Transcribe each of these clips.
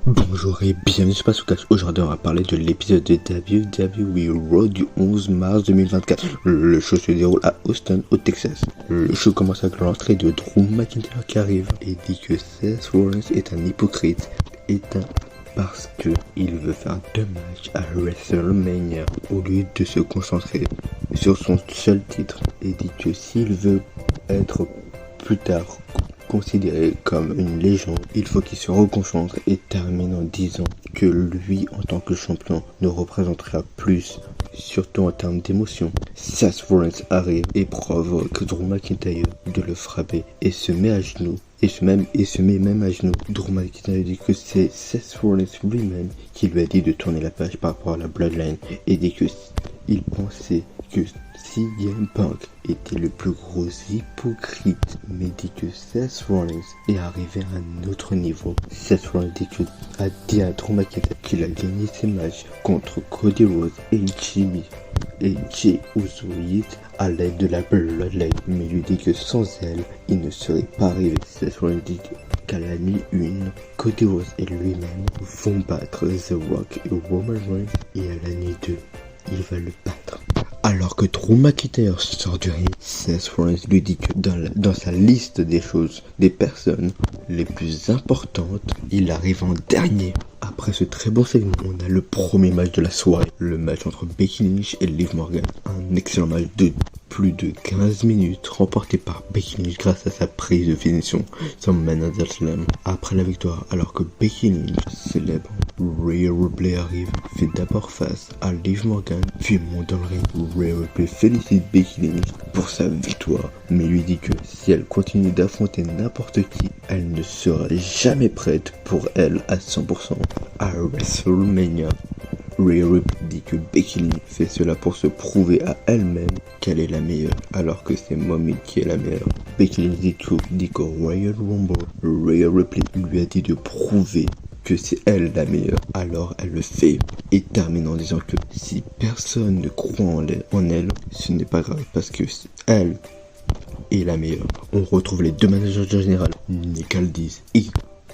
Bonjour et bienvenue sur Pasoukash. Aujourd'hui on va parler de l'épisode de WWE Raw du 11 mars 2024. Le show se déroule à Austin au Texas. Le show commence avec l'entrée de Drew McIntyre qui arrive et dit que Seth Rollins est un hypocrite, parce que il veut faire 2 matchs à WrestleMania au lieu de se concentrer sur son seul titre, et dit que s'il veut être plus tard considéré comme une légende, il faut qu'il se reconcentre et termine en disant que lui, en tant que champion, ne représentera plus, surtout en termes d'émotion. Seth Rollins arrive et provoque Drew McIntyre de le frapper et se met à genoux. Et se met même à genoux. Drew McIntyre dit que c'est Seth Rollins lui-même qui lui a dit de tourner la page par rapport à la Bloodline, et dit que il pensait que CM Punk était le plus gros hypocrite, mais dit que Seth Rollins est arrivé à un autre niveau. Seth Rollins a dit à Drew McIntyre qu'il a gagné ses matchs contre Cody Rhodes et Jey Uso à l'aide de la Bloodline, mais lui dit que sans elle, il ne serait pas arrivé. Seth Rollins dit qu'à la nuit 1, Cody Rhodes et lui-même vont battre The Rock et Roman Reigns, et à la nuit 2, il va le battre. Alors que Drew McIntyre sort du ring, Seth Rollins lui dit que dans sa liste des personnes les plus importantes, il arrive en dernier. Après ce très bon segment, on a le premier match de la soirée, le match entre Becky Lynch et Liv Morgan. Un excellent match de plus de 15 minutes, remporté par Becky Lynch grâce à sa prise de finition, son Man of the Slam. Après la victoire, alors que Becky Lynch célèbre, Rhea Ripley arrive, fait d'abord face à Liv Morgan, puis monte dans le ring. Rhea Ripley félicite Becky Lynch pour sa victoire, mais lui dit que si elle continue d'affronter n'importe qui, elle ne sera jamais prête pour elle à 100% à WrestleMania. Rhea Ripley dit que Becky Lynch fait cela pour se prouver à elle-même qu'elle est la meilleure, alors que c'est Mommy qui est la meilleure. Becky Lynch dit qu'au Royal Rumble, Rhea Ripley lui a dit de prouver que c'est elle la meilleure, alors elle le fait, et termine en disant que si personne ne croit en elle, ce n'est pas grave, parce que elle est la meilleure. On retrouve les deux managers généraux, Nick Aldis et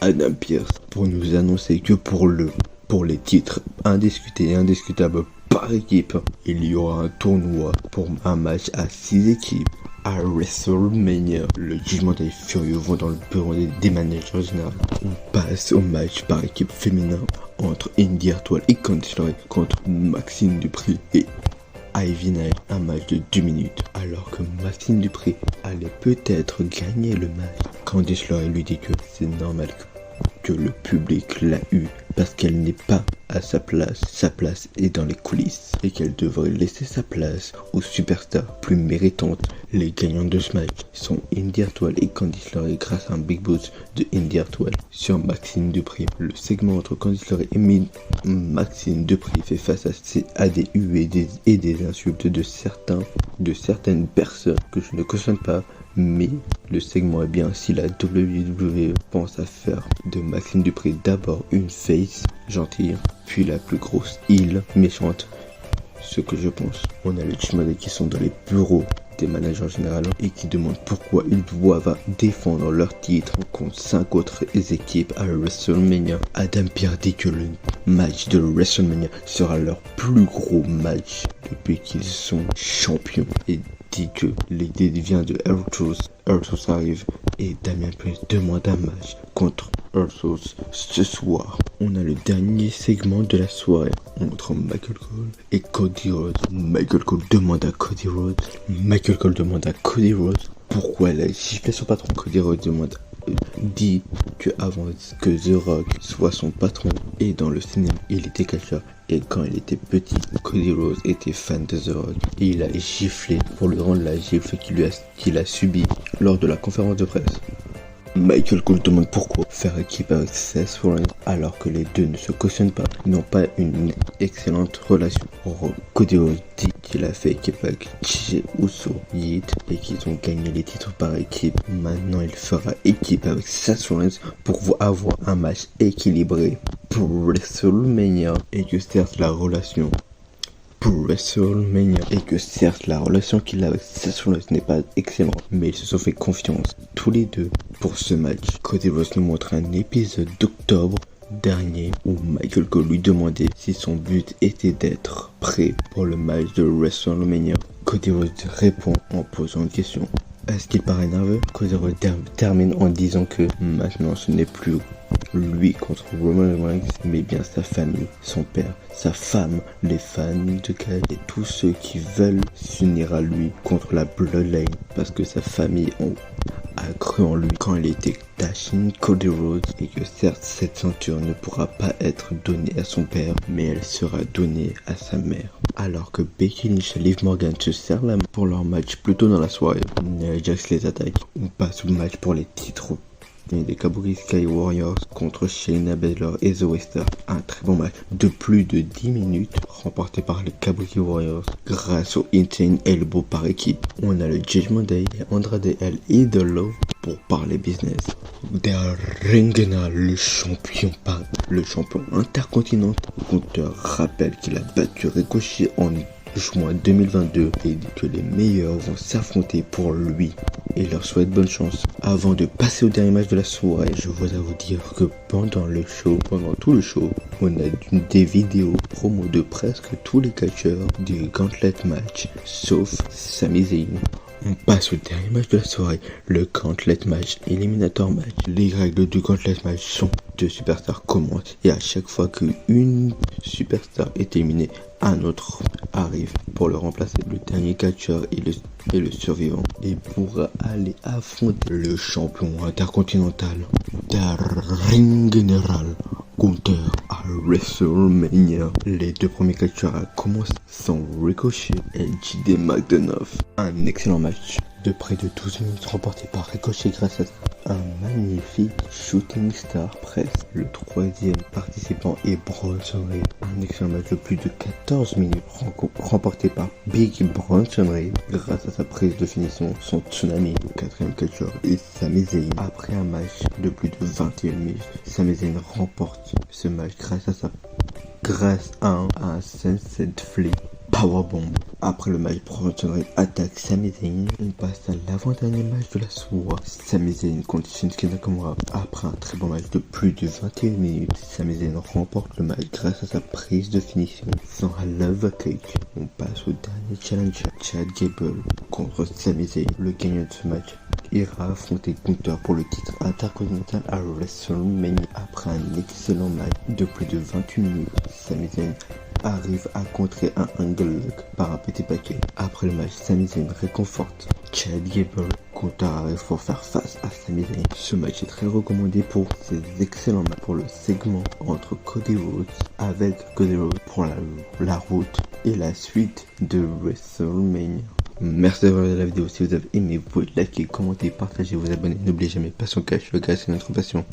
Adam Pearce, pour nous annoncer que pour les titres indiscutés et indiscutables par équipe, il y aura un tournoi pour un match à 6 équipes à WrestleMania. Le Judgment Day Furieux vont dans le bureau des managers généraux. On passe au match par équipe féminin entre Indi Hartwell et Candice LeRae contre Maxxine Dupri et Ivy Nile, un match de 2 minutes. Alors que Maxxine Dupri allait peut-être gagner le match, Candice LeRae lui dit que c'est normal que le public l'a eu parce qu'elle n'est pas à sa place est dans les coulisses, et qu'elle devrait laisser sa place aux superstars plus méritantes. Les gagnants de ce match sont Indi Hartwell et Candice LeRae grâce à un big boost de Indi Hartwell sur Maxxine Dupri. Le segment entre Candice LeRae et Maxxine Dupri fait face à des huées et des insultes de certaines personnes que je ne cautionne pas, mais le segment est bien. Si la WWE pense à faire de Maxxine Dupri d'abord une face gentille, puis la plus grosse heel méchante, ce que je pense. On a les Chimades qui sont dans les bureaux des managers généraux et qui demandent pourquoi ils doivent défendre leur titre contre 5 autres équipes à WrestleMania. Adam Pearce dit que le match de WrestleMania sera leur plus gros match depuis qu'ils sont champions, et dit que l'idée vient de R-Truth. R-Truth arrive et Damien Priest demande un match contre R-Truth ce soir. On a le dernier segment de la soirée entre Michael Cole et Cody Rhodes. Michael Cole demande à Cody Rhodes pourquoi elle a giflé son patron. Cody Rhodes dit que avant que The Rock soit son patron et dans le cinéma, il était catcheur, et quand il était petit, Cody Rhodes était fan de The Rock et il a giflé pour lui rendre la gifle qu'il a subie lors de la conférence de presse. Michael Cole demande pourquoi faire équipe avec Seth Rollins alors que les deux ne se cautionnent pas, n'ont pas une excellente relation. Cody Rhodes dit qu'il a fait équipe avec Jey Uso et qu'ils ont gagné les titres par équipe. Maintenant il fera équipe avec Seth Rollins pour avoir un match équilibré pour WrestleMania, et que certes la relation pour WrestleMania, et que certes la relation qu'il a avec Seth Rollins n'est pas excellente, mais ils se sont fait confiance tous les deux pour ce match. Cody Rhodes nous montre un épisode d'octobre dernier où Michael Cole lui demandait si son but était d'être prêt pour le match de WrestleMania. Cody Rhodes répond en posant une question. Est-ce qu'il paraît nerveux? Cody Rhodes termine en disant que maintenant ce n'est plus lui contre Roman Reigns, mais bien sa famille, son père, sa femme, les fans de Kyle et tous ceux qui veulent s'unir à lui contre la Bloodline parce que sa famille a cru en lui quand il était Dashin Cody Rhodes et que certes cette ceinture ne pourra pas être donnée à son père mais elle sera donnée à sa mère. Alors que Becky Lynch et Liv Morgan se serrent la main pour leur match plus tôt dans la soirée, Nia Jax les attaque. On passe au match pour les titres des Kabuki Sky Warriors contre Shayna Baszler et Zoey Stark. Un très bon match de plus de 10 minutes remporté par les Kabuki Warriors grâce au Insane Elbow par équipe. On a le Judgment Day et Andrade El Idolo pour parler business. Derrière Ringena, le champion intercontinental. Gunther rappelle qu'il a battu Ricochet en juin 2022 et dit que les meilleurs vont s'affronter pour lui et leur souhaite bonne chance. Avant de passer au dernier match de la soirée, je voudrais vous dire que pendant tout le show, on a des vidéos promo de presque tous les catcheurs du Gauntlet match, sauf Sami Zayn. On passe au dernier match de la soirée, le Gauntlet match, Eliminator match. Les règles du Gauntlet match sont deux superstars commencent et à chaque fois qu'une superstar est éliminée, un autre arrive pour le remplacer. Le dernier catcheur est le survivant et pourra aller affronter le champion intercontinental Ring General Gunther à WrestleMania. Les deux premiers catcheurs à commencer sont Ricochet et JD McDonough. Un excellent match de près de 12 minutes remporté par Ricochet grâce à un magnifique Shooting Star Press. Le troisième participant est Bronson Reed. Un excellent match de plus de 14 minutes remporté par Big Bronson Reed grâce à sa prise de finition, son tsunami. Le quatrième catcheur est Sami Zayn. Après un match de plus de 21 minutes, Sami Zayn remporte ce match grâce à un Sunset Flip Powerbomb. Après le match, Bronson Reed attaque Sami Zayn. On passe à l'avant-dernier match de la soirée. Sami Zayn contre Shinsuke Nakamura. Après un très bon match de plus de 21 minutes, Sami Zayn remporte le match grâce à sa prise de finition sans Love Cake. On passe au dernier challenger, Chad Gable contre Sami Zayn. Le gagnant de ce match ira affronter Gunther pour le titre intercontinental à WrestleMania. Après un excellent match de plus de 28 minutes, Sami Zayn arrive à contrer un angle lock par un petit paquet. Après le match, Sami Zayn réconforte Chad Gable. Gunther arrive pour faire face à Sami Zayn. Ce match est très recommandé pour ses excellents matchs pour le segment entre Cody Rhodes avec Cody Rhodes pour la route et la suite de WrestleMania. Merci d'avoir regardé la vidéo. Si vous avez aimé, vous pouvez liker, commenter, partager, vous abonner. N'oubliez jamais, passion cash, le cash c'est notre passion.